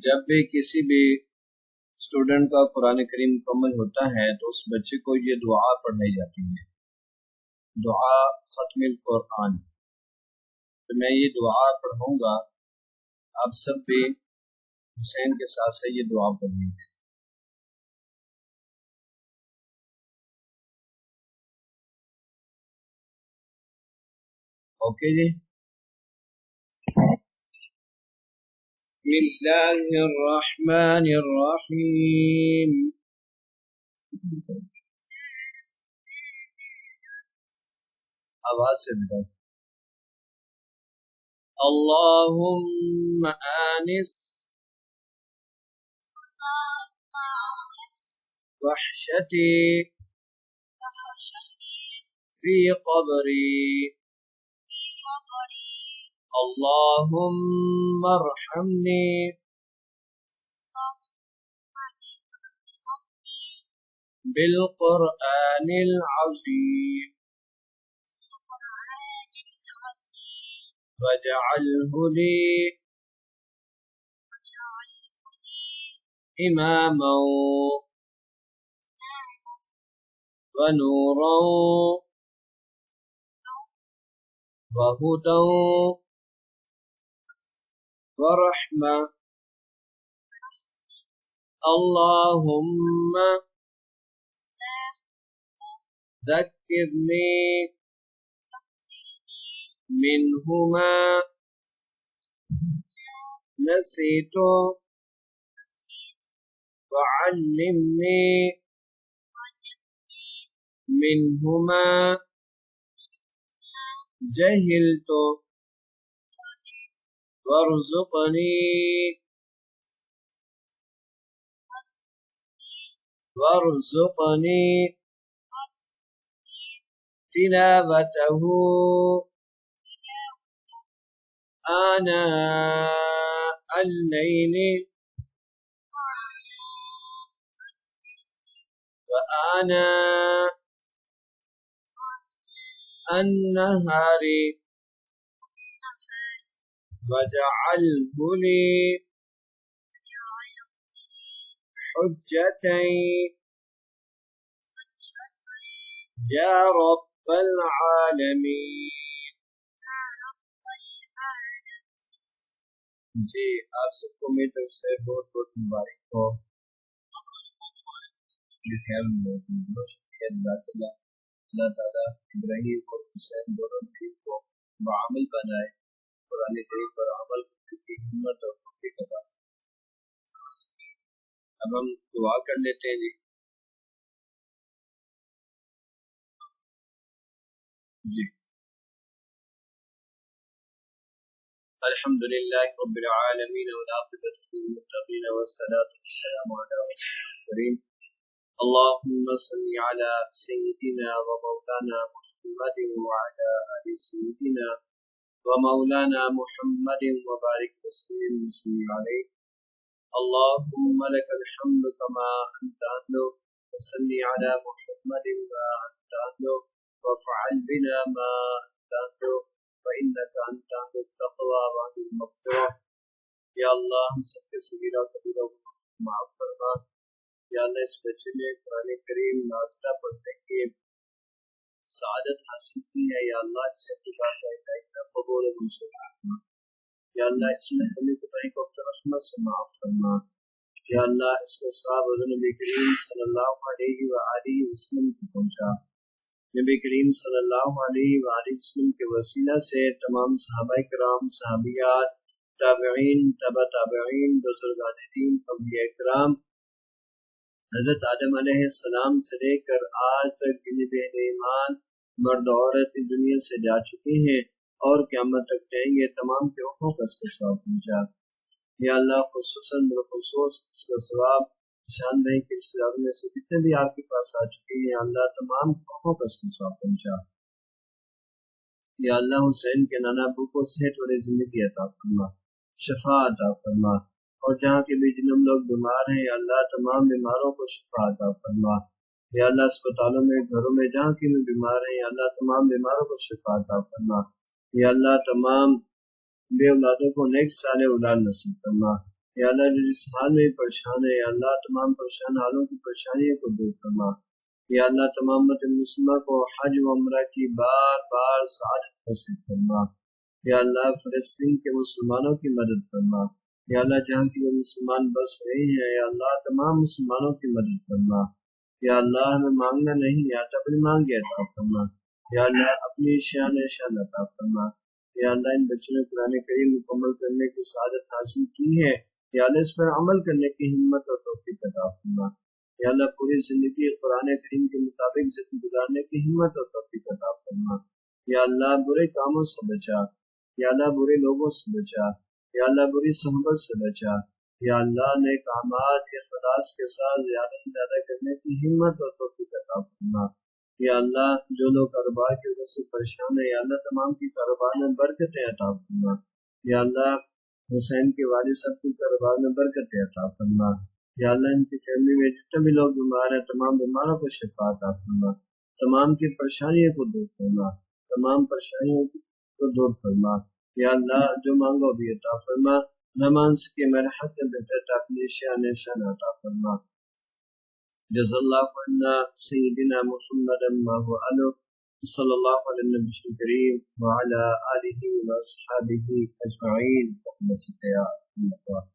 جب بھی کسی بھی اسٹوڈنٹ کا قرآن کریم مکمل ہوتا ہے تو اس بچے کو یہ دعا پڑھائی جاتی ہے، دعا ختم القرآن۔ تو میں یہ دعا پڑھوں گا، آپ سب بھی حسین کے ساتھ سے یہ دعا پڑھیں گے۔ اوکے جی، بسم اللہ الرحمن الرحیم۔ آواز سے بتاؤ۔ اللہم آنس وحشتی فی قبری، اللہم ارحمنی بالقرآن العظیم واجعلہ لی اماما ونورا وہدی ورحمہ، اللہم ذکرنی منہما نسیت وعلمنی منہما جہلت وارزقنی تلاوتہ آناء اللیل وآناء النہار واجعلہ لی حجۃ یا رب العالمین۔ جی آپ سب کو میری طرف سے بہت بہت مبارک ہو۔ بہت شکریہ اللہ تعالیٰ ابراہیم اور حسین دونوں کو بعمل بنائے، قرآن کریم پر عمل کرنے کی ہمت اور توفیق عطا فرمائے۔ اب ہم دعا کر لیتے ہیں جی۔ الحمد للہ رب العالمین والعاقبۃ للمتقین والصلاة والسلام علی رسول الکریم، اللهم صل على سيدنا ومولانا محمد وعلى آل سيدنا ومولانا محمد وبارك وسلم عليه، اللهم لك الحمد كما أنت أهله، وصل على محمد وأنت أهله، وافعل بنا ما أنت أهله، فإنك أنت أهل التقوى وأهل المغفرة۔ یا اللہ ہم سب کے صغیرہ کبیرہ معاف فرما۔ یا اللہ اس بچے نے قرآن کریم نازلہ پڑھنے کی سعادت حاصل کی ہے، یا اللہ اسے قبول و منظور فرما۔ یا اللہ اس میں ہمیں کوتاہی کو اپنے رحمت سے معاف فرما۔ یا اللہ اس کا ثواب حضور نبی کریم صلی اللہ علیہ وآلہ وسلم کو پہنچا۔ نبی کریم صلی اللہ علیہ وآلہ وسلم کے وسیلہ سے تمام صحابہ کرام، صحابیات، تابعین، تبع تابعین، بزرگان دین، اولیاء کرام، حضرت آدم علیہ السلام سے لے کر آج تک جن بھی ایمان مرد عورت دنیا سے جا چکے ہیں اور قیامت تک جائیں گے، تمام کے روحوں کا اس کا ثواب پہنچا۔ یا اللہ خصوصاً بالخصوص اس کا ثواب شان بھائی کے رشتے داروں میں سے جتنے بھی آپ کے پاس آ چکے ہیں، یا اللہ تمام روحوں کا اس کا ثواب پہنچا۔ یا اللہ حسین کے نانا ابو کو صحت والی زندگی عطا فرما، شفا عطا فرما، اور جہاں کے بھی جنم لوگ بیمار ہیں یا اللہ تمام بیماروں کو شفا عطا فرما۔ یا اللہ اسپتالوں میں، گھروں میں جہاں کی بھی بیمار ہیں یا اللہ تمام بیماروں کو شفا عطا فرما۔ یا اللہ تمام بے اولادوں کو نیک صالح اولاد نصیب فرما۔ یا اللہ جو جس حال میں پریشان ہے یا اللہ تمام پریشان حالوں کی پریشانیوں کو دور فرما، یا اللہ تمام امت مسلمہ کو حج و عمرہ کی بار بار سعادت نصیب فرما، یا اللہ فلسطین کے مسلمانوں کی مدد فرما، یا اللہ جہاں کی وہ مسلمان بس رہے ہیں یا اللہ تمام مسلمانوں کی مدد فرما، یا اللہ ہمیں مانگنا نہیں آتا اپنی مانگے عطا فرما، یا اللہ اپنی شان عطا فرما، یا اللہ ان بچوں نے قرآن کریم مکمل کرنے کی سعادت حاصل کی ہے، یا اللہ اس پر عمل کرنے کی ہمت اور توفیق عطا فرما، یا اللہ پوری زندگی قرآن کریم کے مطابق زندگی گزارنے کی ہمت اور توفیق عطا فرما، یا اللہ برے کاموں سے بچا، یا اللہ برے لوگوں سے بچا، یا اللہ بری صحبت سے بچا، یا اللہ نیک اعمال کے اخلاص کے ساتھ زیادہ سے زیادہ کرنے کی ہمت اور توفیق عطا فرما، یا اللہ جو لوگ کاروبار کی وجہ سے پریشان ہیں یا اللہ تمام کی کاروبار میں برکتیں عطا فرما، یا اللہ حسین کے والد صاحب کی کاروبار میں برکتیں عطا فرما، یا اللہ ان کی فیملی میں جتنے بھی لوگ بیمار ہیں تمام بیماروں کو شفا عطا فرما، تمام کی پریشانیوں کو دور فرما، تمام پریشانیوں کو دور فرما، یا اللہ جو مانگو بھی عطا فرما، نہ مان سکے میرے حق میں بہتر اپنی شان عطا فرما۔ جزا اللہ عنا سیدنا محمد ما هو أهله، صلی اللہ علی النبی الکریم وعلی آلہ واصحابہ اجمعین برحمتک یا ارحم الراحمین۔